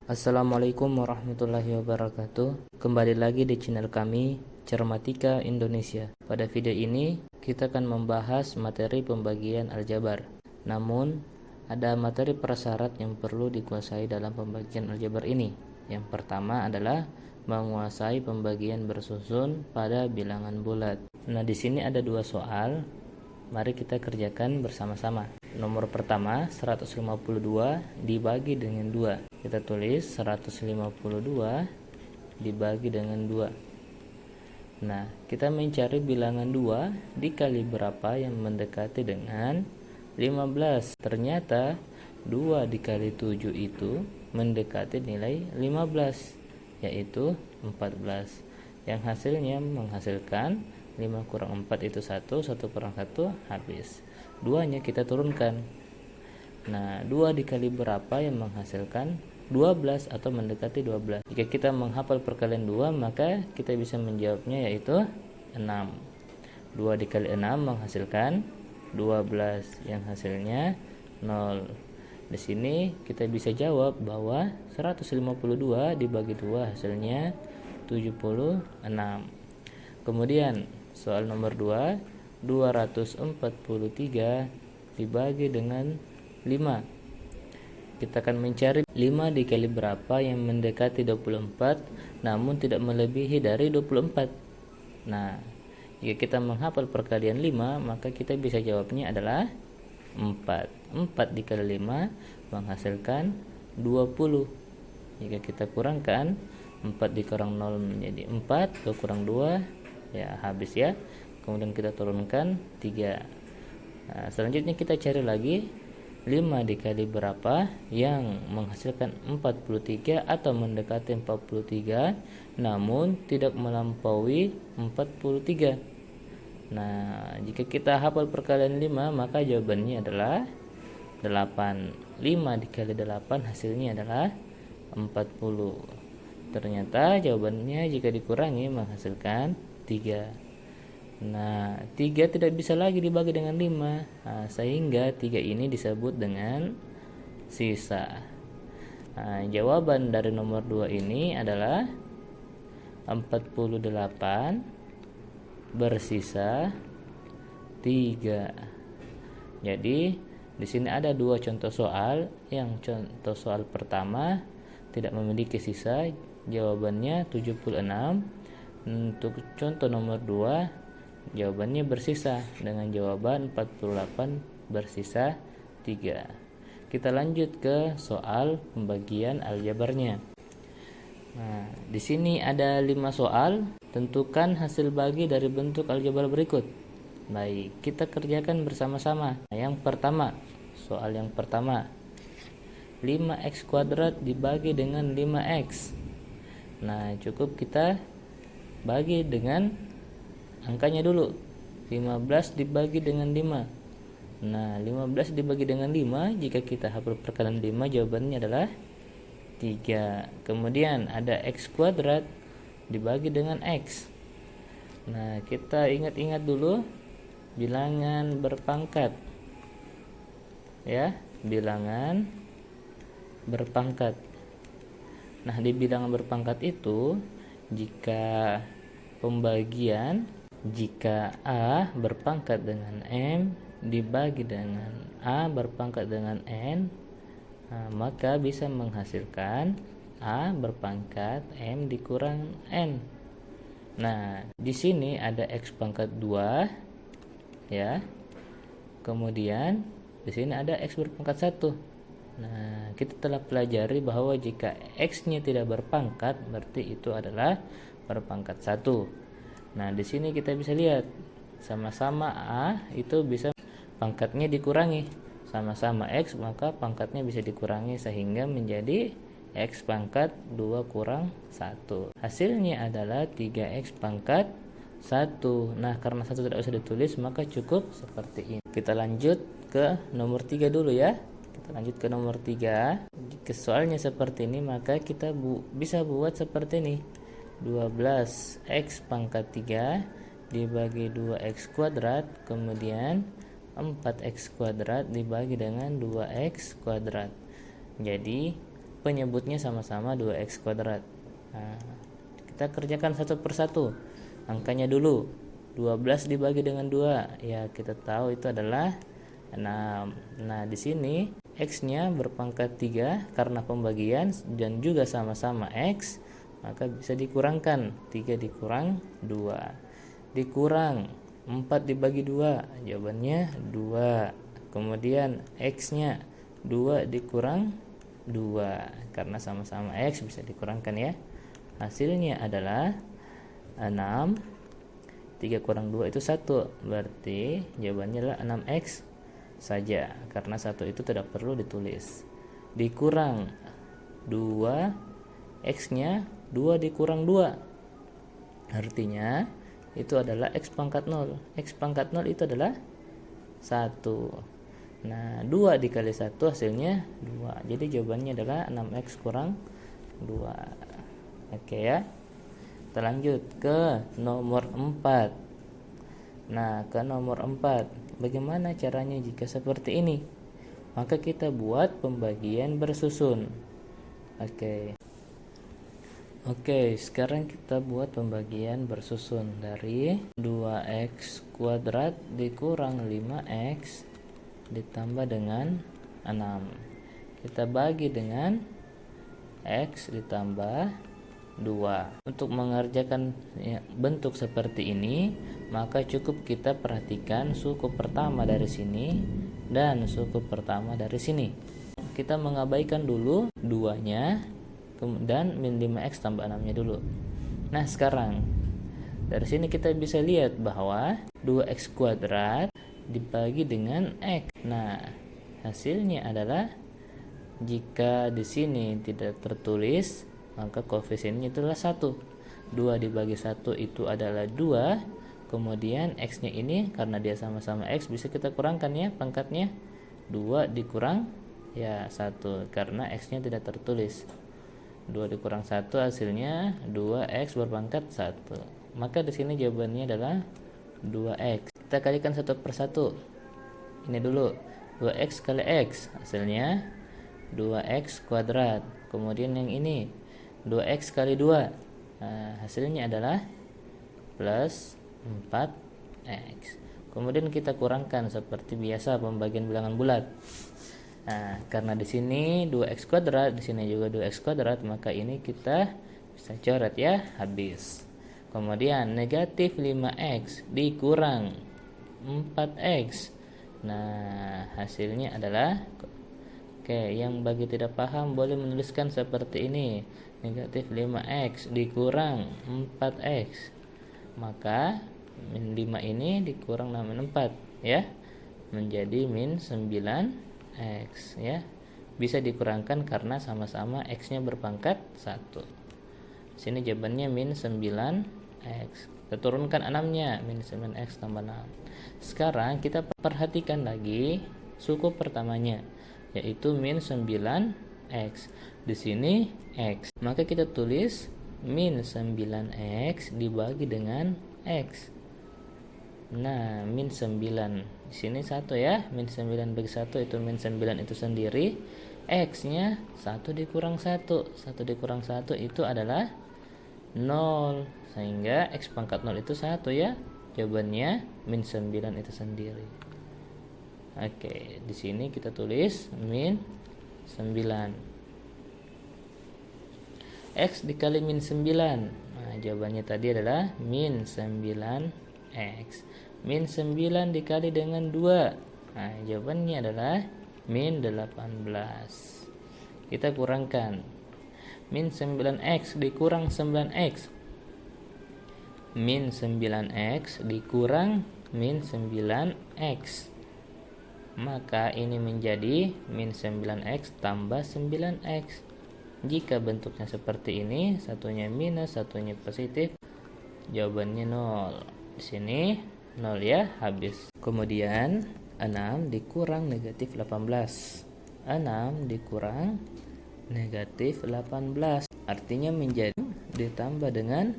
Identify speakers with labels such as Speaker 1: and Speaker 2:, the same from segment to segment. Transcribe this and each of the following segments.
Speaker 1: Assalamualaikum warahmatullahi wabarakatuh. Kembali lagi di channel kami Cermatika Indonesia. Pada video ini kita akan membahas materi pembagian aljabar. Namun ada materi prasyarat yang perlu dikuasai dalam pembagian aljabar ini. Yang pertama adalah menguasai pembagian bersusun pada bilangan bulat. Nah, di sini ada dua soal. Mari kita kerjakan bersama-sama. Nomor pertama 152 dibagi dengan 2. Kita tulis 152 dibagi dengan 2. Nah, kita mencari bilangan 2 dikali berapa yang mendekati dengan 15. Ternyata 2 dikali 7 itu mendekati nilai 15, yaitu 14. Yang hasilnya menghasilkan 5 kurang 4 itu 1, 1 kurang 1 habis. 2-nya kita turunkan. Nah, 2 dikali berapa yang menghasilkan 12 atau mendekati 12. Jika kita menghafal perkalian 2, maka kita bisa menjawabnya yaitu 6. 2 dikali 6 menghasilkan 12 yang hasilnya 0. Di sini kita bisa jawab bahwa 152 dibagi 2 hasilnya 76. Kemudian soal nomor 2, 243 dibagi dengan 5. Kita akan mencari 5 dikali berapa yang mendekati 24 namun tidak melebihi dari 24. Nah, jika kita menghafal perkalian 5, maka kita bisa jawabnya adalah 4. 4 dikali 5 menghasilkan 20. Jika kita kurangkan 4 dikurang 0 menjadi 4, 2 kurang 2 ya habis ya. Kemudian kita turunkan 3. Nah, selanjutnya kita cari lagi 5 dikali berapa yang menghasilkan 43 atau mendekati 43 namun tidak melampaui 43. Nah, jika kita hafal perkalian 5, maka jawabannya adalah 8. 5 dikali 8 hasilnya adalah 40. Ternyata jawabannya jika dikurangi menghasilkan 3. Nah, 3 tidak bisa lagi dibagi dengan 5. Nah, sehingga 3 ini disebut dengan sisa. Nah, jawaban dari nomor 2 ini adalah 48 bersisa 3. Jadi, di sini ada dua contoh soal. Yang contoh soal pertama tidak memiliki sisa, jawabannya 76. Untuk contoh nomor 2, jawabannya bersisa dengan jawaban 48 bersisa 3. Kita lanjut ke soal pembagian aljabarnya. Nah, di sini ada 5 soal. Tentukan hasil bagi dari bentuk aljabar berikut. Baik, kita kerjakan bersama-sama. Nah, yang pertama, soal yang pertama, 5x kuadrat dibagi dengan 5x. Nah, cukup kita bagi dengan angkanya dulu. 15 dibagi dengan 5. Nah, 15 dibagi dengan 5, jika kita hafal perkalian 5, jawabannya adalah 3. Kemudian ada x kuadrat dibagi dengan x. Nah, kita ingat-ingat dulu bilangan berpangkat. Ya, bilangan berpangkat. Nah, di bilangan berpangkat itu jika A berpangkat dengan M dibagi dengan A berpangkat dengan N, nah, maka bisa menghasilkan A berpangkat M dikurang N. Nah, di sini ada X pangkat 2 ya. Kemudian di sini ada X berpangkat 1. Nah, kita telah pelajari bahwa jika X-nya tidak berpangkat berarti itu adalah berpangkat 1. Nah, di sini kita bisa lihat sama-sama A itu bisa pangkatnya dikurangi. Sama-sama X maka pangkatnya bisa dikurangi sehingga menjadi X pangkat 2 kurang 1. Hasilnya adalah 3X pangkat 1. Nah, karena 1 tidak usah ditulis maka cukup seperti ini. Kita lanjut ke nomor 3 dulu ya. Kita lanjut ke nomor 3. Jika soalnya seperti ini maka kita bisa buat seperti ini. 12x pangkat 3 dibagi 2x kuadrat, kemudian 4x kuadrat dibagi dengan 2x kuadrat. Jadi penyebutnya sama-sama 2x kuadrat. Nah, kita kerjakan satu persatu. Angkanya dulu. 12 dibagi dengan 2, ya kita tahu itu adalah 6. Nah, di sini x-nya berpangkat 3 karena pembagian dan juga sama-sama x, maka bisa dikurangkan. 3 dikurang 2. Dikurang 4 dibagi 2, jawabannya 2. Kemudian x-nya 2 dikurang 2, karena sama-sama x bisa dikurangkan ya. Hasilnya adalah 6. 3 kurang 2 itu 1, berarti jawabannya adalah 6x saja, karena 1 itu tidak perlu ditulis. Dikurang 2, x-nya 2 dikurang 2, artinya itu adalah x pangkat 0. X pangkat 0 itu adalah 1. Nah, 2 dikali 1 hasilnya 2. Jadi jawabannya adalah 6x kurang 2. Oke ya. Kita lanjut ke nomor 4. Nah, ke nomor 4, bagaimana caranya jika seperti ini? Maka kita buat pembagian bersusun. Oke, sekarang kita buat pembagian bersusun dari 2x kuadrat dikurang 5x ditambah dengan 6. Kita bagi dengan x ditambah 2. Untuk mengerjakan bentuk seperti ini, maka cukup kita perhatikan suku pertama dari sini dan suku pertama dari sini. Kita mengabaikan dulu 2-nya dan min 5x tambah 6-nya dulu. Nah, sekarang dari sini kita bisa lihat bahwa 2x kuadrat dibagi dengan x. Nah, hasilnya adalah jika di sini tidak tertulis, maka koefisiennya itulah 1. 2 dibagi 1 itu adalah 2. Kemudian x-nya ini karena dia sama-sama x bisa kita kurangkan ya pangkatnya. 2 dikurang ya 1 karena x-nya tidak tertulis. 2 dikurang 1 hasilnya 2x berpangkat 1. Maka di sini jawabannya adalah 2x. Kita kalikan satu per satu. Ini dulu 2x kali x hasilnya 2x kuadrat. Kemudian yang ini 2x kali 2, nah, hasilnya adalah plus 4x. Kemudian kita kurangkan seperti biasa pembagian bilangan bulat. Nah, karena di sini 2x kuadrat, di sini juga 2x kuadrat, maka ini kita bisa coret ya, habis. Kemudian negatif 5x dikurang 4x. Nah, hasilnya adalah, oke, yang bagi tidak paham boleh menuliskan seperti ini. Negatif 5x dikurang 4x. Maka min 5 ini dikurang min 4 ya. Menjadi min 9x ya. Bisa dikurangkan karena sama-sama x-nya berpangkat 1. Sini jawabannya min 9x. Kita turunkan 6-nya, min 9x tambah 6. Sekarang kita perhatikan lagi suku pertamanya, yaitu min 9x. Di sini x. Maka kita tulis min 9x dibagi dengan x. Nah, min 9. Di sini 1 ya. Min 9 bagi 1 itu min 9 itu sendiri. X-nya 1 dikurang 1. 1 dikurang 1 itu adalah 0. Sehingga x pangkat 0 itu 1 ya. Jawabannya min 9 itu sendiri. Oke, di sini kita tulis min 9. X dikali min 9. Nah, jawabannya tadi adalah min 9x. Min 9 dikali dengan 2. Nah, jawabannya adalah min 18. Kita kurangkan. Min 9x dikurang 9x. Min 9x dikurang min 9x. Maka ini menjadi min 9x tambah 9x. Jika bentuknya seperti ini, satunya minus, satunya positif, jawabannya 0. Di sini 0 ya, habis. Kemudian 6 dikurang negatif 18. 6 dikurang negatif 18. Artinya menjadi ditambah dengan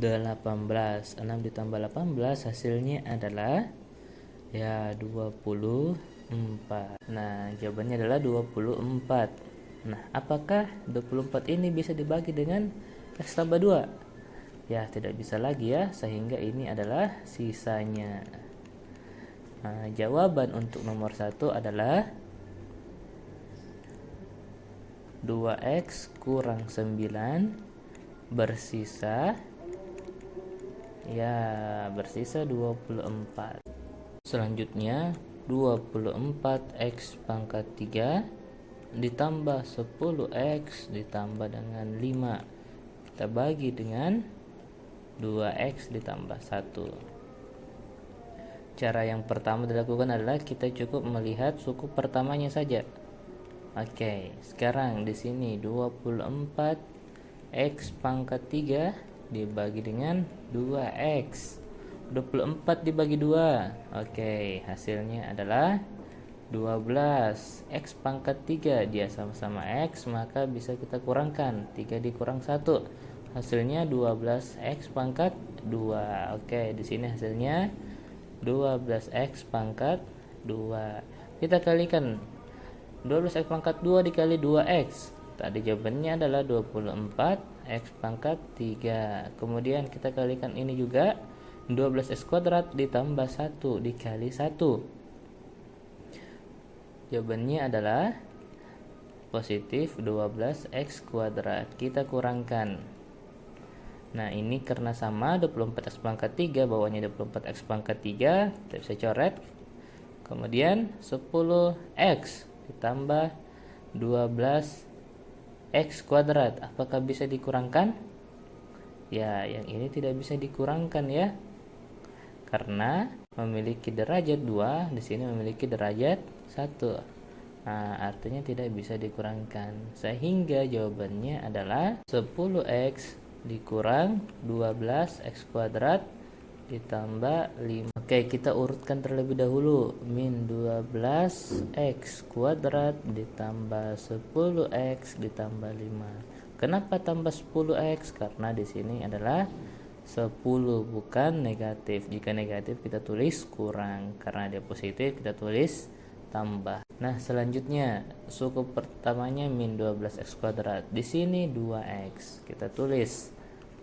Speaker 1: 18. 6 ditambah 18 hasilnya adalah ya 24. Nah, jawabannya adalah 24. Nah, apakah 24 ini bisa dibagi dengan X tambah 2? Ya, tidak bisa lagi ya, sehingga ini adalah sisanya. Nah, jawaban untuk nomor 1 adalah 2X kurang 9 bersisa, ya, bersisa 24. Selanjutnya 24X pangkat 3 ditambah 10X ditambah dengan 5. Kita bagi dengan 2X ditambah 1. Cara yang pertama dilakukan adalah kita cukup melihat suku pertamanya saja. Oke, sekarang di sini 24X pangkat 3 dibagi dengan 2X. 24 dibagi 2. Oke, hasilnya adalah 12. X pangkat 3 dia sama-sama X, maka bisa kita kurangkan 3 dikurang 1. Hasilnya 12X pangkat 2. Oke, di sini hasilnya 12X pangkat 2. Kita kalikan 12X pangkat 2 dikali 2X. Tadi jawabannya adalah 24X pangkat 3. Kemudian kita kalikan ini juga, 12X kuadrat ditambah 1 dikali 1. Jawabannya adalah positif 12X kuadrat. Kita kurangkan. Nah, ini karena sama 24X pangkat 3, bawahnya 24X pangkat 3, kita bisa coret. Kemudian 10X ditambah 12X kuadrat. Apakah bisa dikurangkan? Ya, yang ini tidak bisa dikurangkan ya. Karena memiliki derajat 2, di sini memiliki derajat 1. Nah, artinya tidak bisa dikurangkan. Sehingga jawabannya adalah 10X dikurang 12X kuadrat ditambah 5. Oke, kita urutkan terlebih dahulu. Min 12X kuadrat ditambah 10X ditambah 5. Kenapa tambah 10X? Karena di sini adalah 10 bukan negatif. Jika negatif kita tulis kurang, karena dia positif kita tulis tambah. Nah, selanjutnya suku pertamanya min 12X kuadrat. Di sini 2X. Kita tulis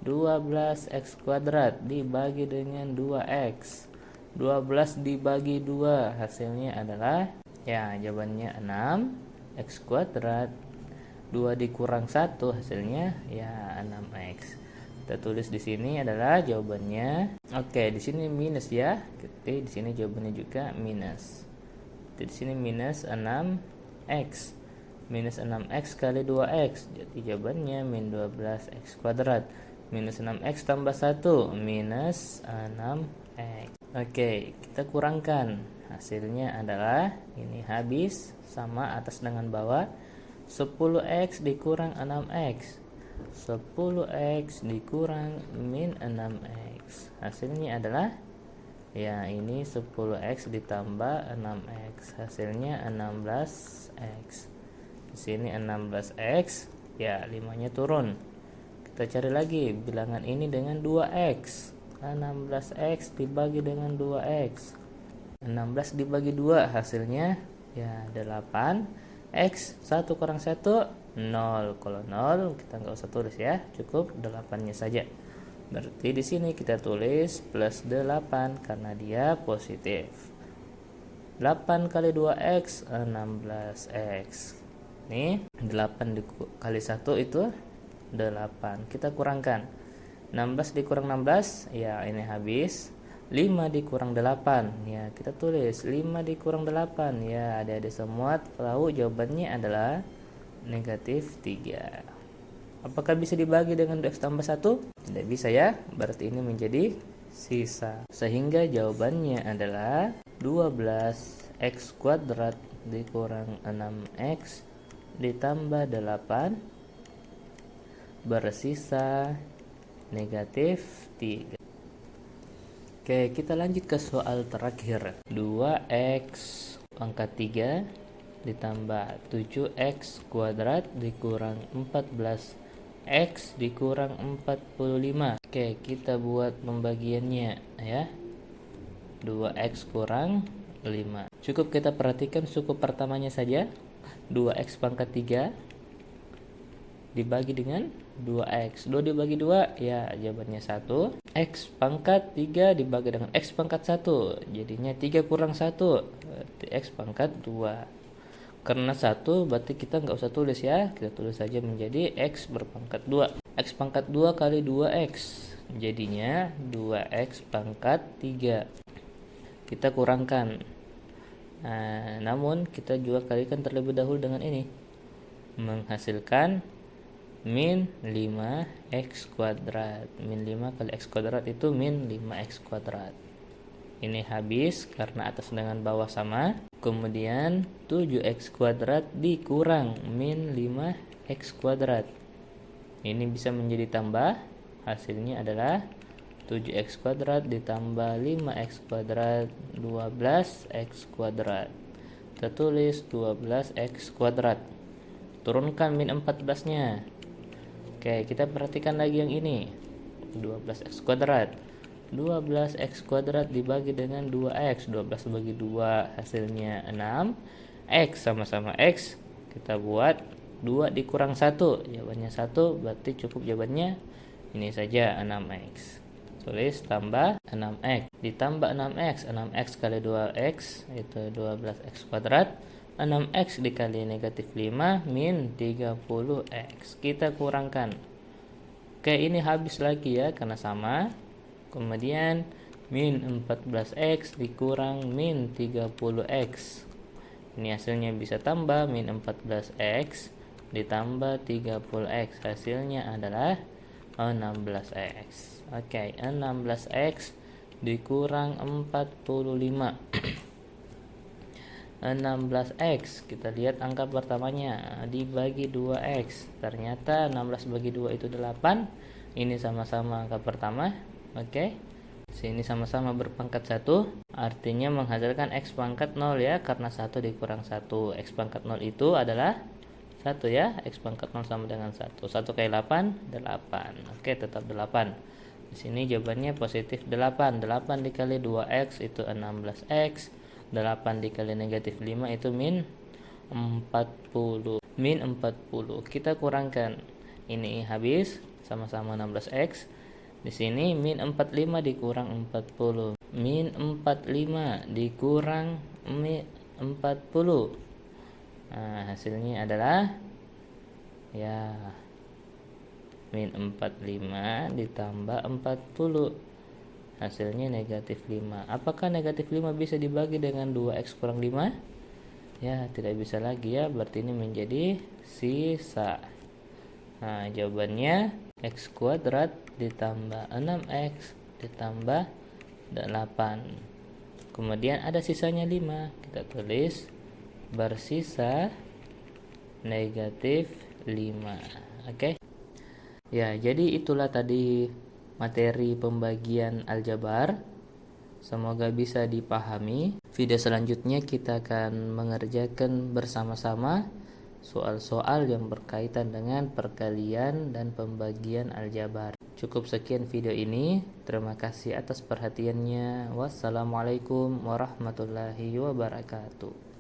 Speaker 1: 12X kuadrat dibagi dengan 2X. 12 dibagi 2 hasilnya adalah, ya, jawabannya 6X kuadrat. 2 dikurang 1 hasilnya ya 6X. Kita tulis di sini adalah jawabannya. Oke, di sini minus ya. Oke, di sini jawabannya juga minus. Di sini minus 6X. Minus 6X kali 2X. Jadi jawabannya min 12X kuadrat. Minus 6X tambah 1 minus 6X. Oke, kita kurangkan. Hasilnya adalah ini habis sama atas dengan bawah. 10X dikurang 6X. 10X dikurang min 6X. Hasilnya adalah, ya, ini 10X ditambah 6X. Hasilnya 16X. Di sini 16X, ya, 5-nya turun. Kita cari lagi bilangan ini dengan 2X. 16X dibagi dengan 2X. 16 dibagi 2 hasilnya ya 8X. 1 kurang 1 0. Kalau 0 kita nggak usah tulis ya, cukup 8-nya saja. Berarti di sini kita tulis plus 8 karena dia positif. 8 kali 2X 16X. Nih 8 kali 1 itu 8. Kita kurangkan 16 dikurang 16, ya ini habis. 5 dikurang 8, ya kita tulis 5 dikurang 8. Ya adik-adik semua tahu jawabannya adalah negatif 3. Apakah bisa dibagi dengan 2X tambah 1? Tidak bisa ya, berarti ini menjadi sisa. Sehingga jawabannya adalah 12X kuadrat dikurang 6X ditambah 8 bersisa negatif 3. Oke, kita lanjut ke soal terakhir. 2X pangkat 3 ditambah 7X kuadrat dikurang 14X dikurang 45. Oke, kita buat pembagiannya ya. 2X kurang 5. Cukup kita perhatikan suku pertamanya saja. 2X pangkat 3 dibagi dengan 2x. 2 dibagi 2, ya jawabannya 1. X pangkat 3 dibagi dengan X pangkat 1, jadinya 3 kurang 1, berarti X pangkat 2. Karena 1 berarti kita nggak usah tulis ya, kita tulis saja menjadi X berpangkat 2. X pangkat 2 kali 2x, jadinya 2x pangkat 3. Kita kurangkan. Namun kita juga kalikan terlebih dahulu dengan ini, menghasilkan min 5x kuadrat. Min 5 kali x kuadrat itu min 5x kuadrat. Ini habis karena atas dengan bawah sama. Kemudian 7x kuadrat dikurang min 5x kuadrat. Ini bisa menjadi tambah. Hasilnya adalah 7x kuadrat ditambah 5x kuadrat, 12x kuadrat. Kita tulis 12x kuadrat. Turunkan min 14 nya. Oke, kita perhatikan lagi yang ini. 12x kuadrat. 12x kuadrat dibagi dengan 2x. 12 bagi 2 hasilnya 6. X sama-sama x. Kita buat 2 dikurang 1. Jawabannya 1, berarti cukup jawabannya ini saja, 6x. Tulis tambah 6x. Ditambah 6x. 6x kali 2x itu 12x kuadrat. 6x dikali negatif 5 min 30x. Kita kurangkan. Oke, ini habis lagi ya karena sama. Kemudian min 14x dikurang min 30x. Ini hasilnya bisa tambah min 14x ditambah 30x. Hasilnya adalah 16x. Oke, 16x dikurang 45. 16x, kita lihat angka pertamanya dibagi 2x. Ternyata 16 bagi 2 itu 8. Ini sama-sama angka pertama. Oke. Sini sama-sama berpangkat 1, artinya menghasilkan x pangkat 0 ya, karena 1 dikurang 1. X pangkat 0 itu adalah 1 ya. X pangkat 0 sama dengan 1. 1 kali 8, 8. Oke, tetap 8. Di sini jawabannya positif 8. 8 dikali 2x itu 16x. 8 dikali negatif 5 itu min 40. Min 40. Kita kurangkan. Ini habis sama-sama 16x. Di sini min 45 dikurang 40. Min 45 dikurang min 40. Hasilnya adalah ya min 45 ditambah 40. Hasilnya negatif 5. Apakah negatif 5 bisa dibagi dengan 2x kurang 5? Ya, tidak bisa lagi ya. Berarti ini menjadi sisa. Jawabannya x kuadrat ditambah 6x ditambah 8. Kemudian ada sisanya 5. Kita tulis bersisa negatif 5. Oke. Ya, jadi itulah tadi materi pembagian aljabar. Semoga bisa dipahami. Video selanjutnya kita akan mengerjakan bersama-sama soal-soal yang berkaitan dengan perkalian dan pembagian aljabar. Cukup sekian video ini. Terima kasih atas perhatiannya. Wassalamualaikum warahmatullahi wabarakatuh.